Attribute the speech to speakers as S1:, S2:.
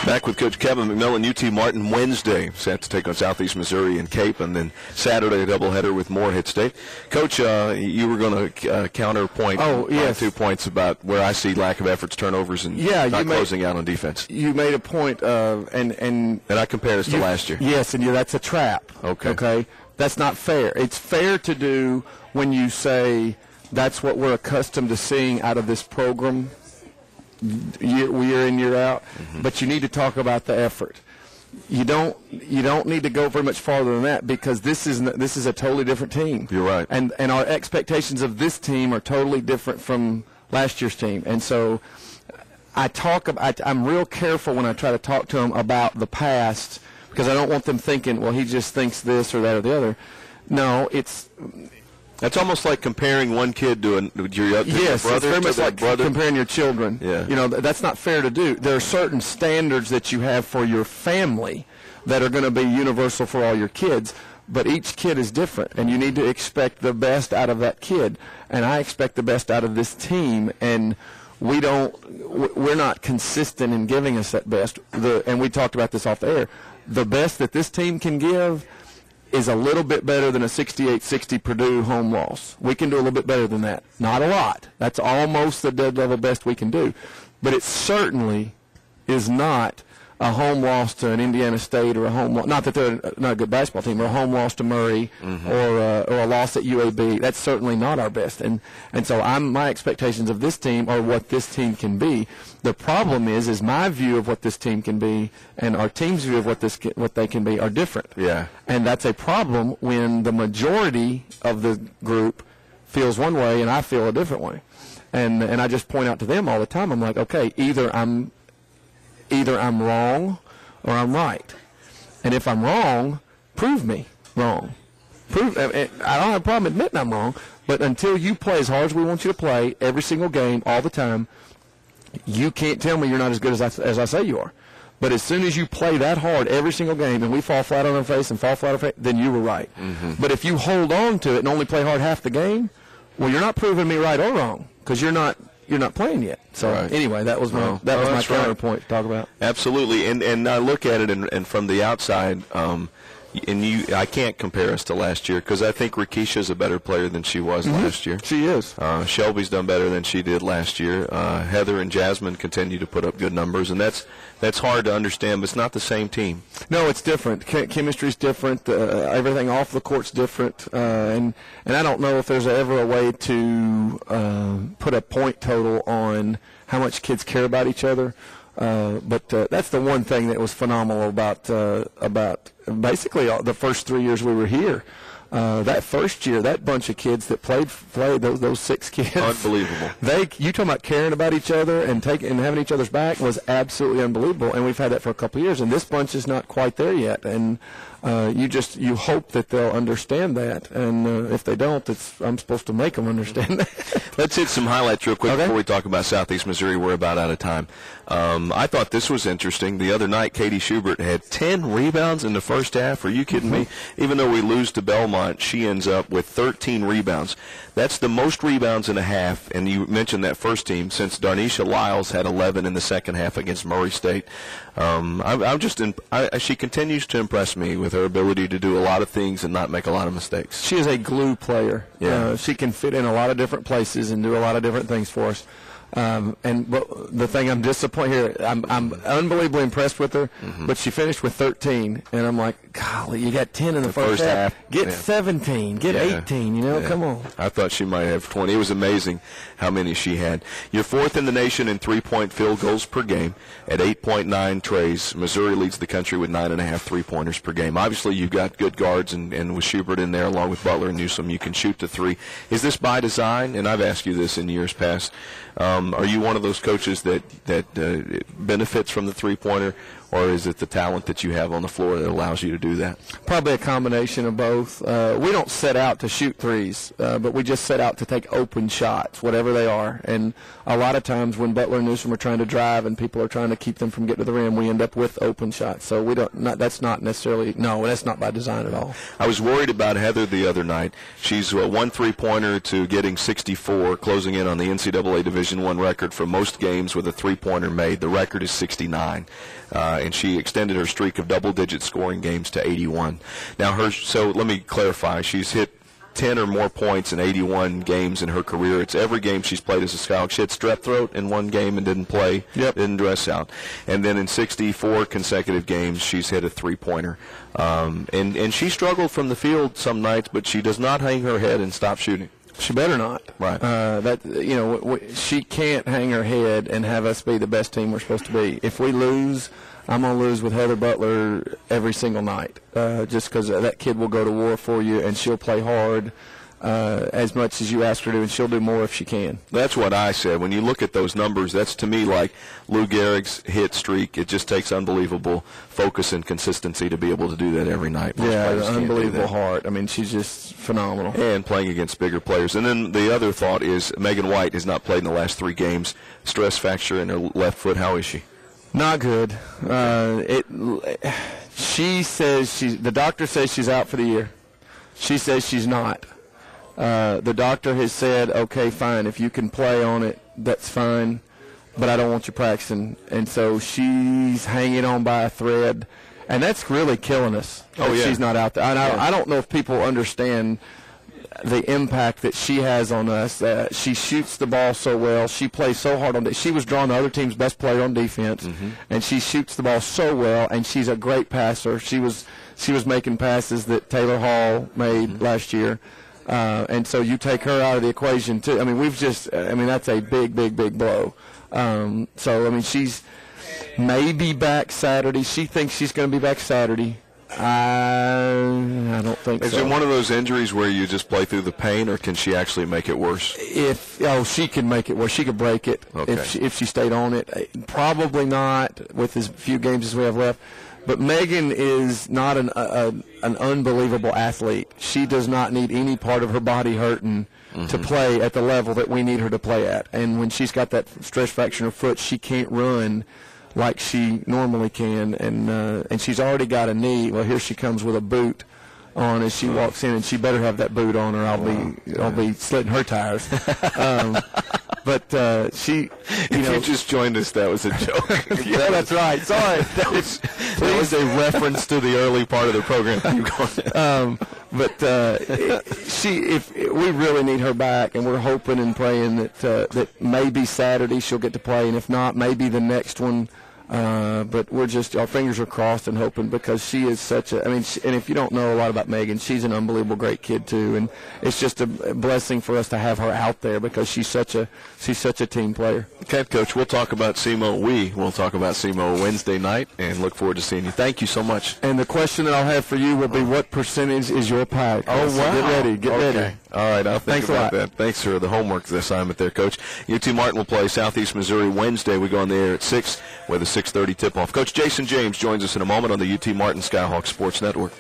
S1: Back with Coach Kevin McMillan, UT Martin Wednesday, set to take on Southeast Missouri and Cape, and then Saturday a doubleheader with Morehead State. Coach, you were going to counterpoint 2 points about where I see lack of efforts, turnovers, and not closing out on defense.
S2: You made a point, and
S1: I compare this to last year.
S2: Yes, and that's a trap. Okay, that's not fair. It's fair to do when you say that's what we're accustomed to seeing out of this program. Year in, year out, but you need to talk about the effort. You don't need to go very much farther than that, because this is a totally different team.
S1: You're right.
S2: And our expectations of this team are totally different from last year's team. And so I'm real careful when I try to talk to them about the past, because I don't want them thinking, well, he just thinks this or that or the other. No, that's
S1: almost like comparing one kid to your brother.
S2: Yes, it's very much like comparing your children.
S1: Yeah.
S2: You know, that's not fair to do. There are certain standards that you have for your family that are going to be universal for all your kids, but each kid is different, and you need to expect the best out of that kid. And I expect the best out of this team, and we're not consistent in giving us that best. And we talked about this off the air. The best that this team can give is a little bit better than a 68-60 Purdue home loss. We can do a little bit better than that. Not a lot. That's almost the dead level best we can do. But it certainly is not a home loss to an Indiana State, or a home loss, not that they're not a good basketball team, or a home loss to Murray, or a loss at UAB. That's certainly not our best. And so my expectations of this team are what this team can be. The problem is my view of what this team can be and our team's view of what they can be are different.
S1: Yeah.
S2: And that's a problem when the majority of the group feels one way and I feel a different way. And I just point out to them all the time, I'm like, okay, either I'm wrong or I'm right. And if I'm wrong, prove me wrong. I don't have a problem admitting I'm wrong, but until you play as hard as we want you to play every single game, all the time, you can't tell me you're not as good as I say you are. But as soon as you play that hard every single game and we fall flat on our face and fall flat on our face, then you were right. But if you hold on to it and only play hard half the game, well, you're not proving me right or wrong, because you're not playing yet. So anyway, that was my counterpoint to talk about.
S1: Absolutely, and I look at it and from the outside, I can't compare us to last year, because I think Rakisha's a better player than she was last year.
S2: She is.
S1: Shelby's done better than she did last year. Heather and Jasmine continue to put up good numbers, and that's hard to understand, but it's not the same team.
S2: No, it's different. Chemistry's different. Everything off the court's different. And I don't know if there's ever a way to put a point total on how much kids care about each other. But that's the one thing that was phenomenal about basically the first 3 years we were here. That first year, that bunch of kids that played those 6 kids,
S1: unbelievable.
S2: You talking about caring about each other and having each other's back was absolutely unbelievable. And we've had that for a couple of years, and this bunch is not quite there yet. And you hope that they'll understand that, and if they don't, I'm supposed to make them understand that.
S1: Let's hit some highlights real quick before we talk about Southeast Missouri. We're about out of time. I thought this was interesting. The other night, Katie Schubert had 10 rebounds in the first half. Are you kidding me? Even though we lose to Belmont, she ends up with 13 rebounds. That's the most rebounds in a half, and you mentioned that first team, since Darnisha Lyles had 11 in the second half against Murray State. She continues to impress me with her ability to do a lot of things and not make a lot of mistakes.
S2: She is a glue player.
S1: Yeah.
S2: She can fit in a lot of different places and do a lot of different things for us. But the thing I'm disappointed here, I'm unbelievably impressed with her, but she finished with 13, and I'm like, golly, you got 10 in the first half. Get 17, get 18, come on.
S1: I thought she might have 20. It was amazing how many she had. You're fourth in the nation in three-point field goals per game at 8.9 trays. Missouri leads the country with 9.5 three-pointers per game. Obviously, you've got good guards, and with Schubert in there, along with Butler and Newsom, you can shoot the three. Is this by design? And I've asked you this in years past. Are you one of those coaches that benefits from the three-pointer, or is it the talent that you have on the floor that allows you to do that?
S2: Probably a combination of both. We don't set out to shoot threes, but we just set out to take open shots, whatever they are. And a lot of times when Butler and Newsom are trying to drive and people are trying to keep them from getting to the rim, we end up with open shots. So that's not by design at all.
S1: I was worried about Heather the other night. She's one three-pointer to getting 64, closing in on the NCAA Division I record for most games with a three-pointer made. The record is 69. and she extended her streak of double-digit scoring games to 81. Now, so let me clarify. She's hit 10 or more points in 81 games in her career. It's every game she's played as a Skyhawk. She had strep throat in one game and didn't play, didn't dress out. And then in 64 consecutive games, she's hit a three-pointer. And she struggled from the field some nights, but she does not hang her head and stop shooting.
S2: She better not.
S1: Right.
S2: She can't hang her head and have us be the best team we're supposed to be. If we lose, I'm going to lose with Heather Butler every single night, just because that kid will go to war for you, and she'll play hard as much as you ask her to, and she'll do more if she can.
S1: That's what I said. When you look at those numbers, that's to me like Lou Gehrig's hit streak. It just takes unbelievable focus and consistency to be able to do that every night.
S2: Most unbelievable heart. I mean, she's just phenomenal.
S1: And playing against bigger players. And then the other thought is Megan White has not played in the last 3 games. Stress fracture in her left foot. How is she?
S2: Not good. She says the doctor says she's out for the year. She says she's not. The doctor has said, okay, fine, if you can play on it, that's fine, but I don't want you practicing. And so she's hanging on by a thread, and that's really killing us. She's not out there. I don't know if people understand the impact that she has on us. She shoots the ball so well. She plays so hard on it. She was drawn the other team's best player on defense, and she shoots the ball so well, and she's a great passer. She was making passes that Taylor Hall made last year. And so you take her out of the equation, too. I mean, that's a big, big, big blow. She's maybe back Saturday. She thinks she's going to be back Saturday. I don't think so.
S1: Is it one of those injuries where you just play through the pain, or can she actually make it worse?
S2: She can make it worse. She could break it if she stayed on it. Probably not with as few games as we have left. But Megan is not an unbelievable athlete. She does not need any part of her body hurting to play at the level that we need her to play at. And when she's got that stress fracture in her foot, she can't run like she normally can. And she's already got a knee. Well, here she comes with a boot on as she walks in, and she better have that boot on, or I'll be slitting her tires. But she,
S1: you just joined us, that was a joke.
S2: Yeah, that's right. Sorry.
S1: That was a reference to the early part of the program.
S2: If we really need her back, and we're hoping and praying that maybe Saturday she'll get to play, and if not, maybe the next one. But our fingers are crossed and hoping, because she is such a, and if you don't know a lot about Megan, she's an unbelievable great kid too, and it's just a blessing for us to have her out there, because she's such a team player.
S1: Okay, Coach, we'll talk about SEMO. We'll talk about SEMO Wednesday night, and look forward to seeing you. Thank you so much.
S2: And the question that I'll have for you will be, what percentage is your pie?
S1: Oh, wow.
S2: So get ready.
S1: All right, I'll think about that. Thanks for the homework assignment there, Coach. UT Martin will play Southeast Missouri Wednesday. We go on the air at 6 with a 6:30 tip-off. Coach Jason James joins us in a moment on the UT Martin Skyhawk Sports Network.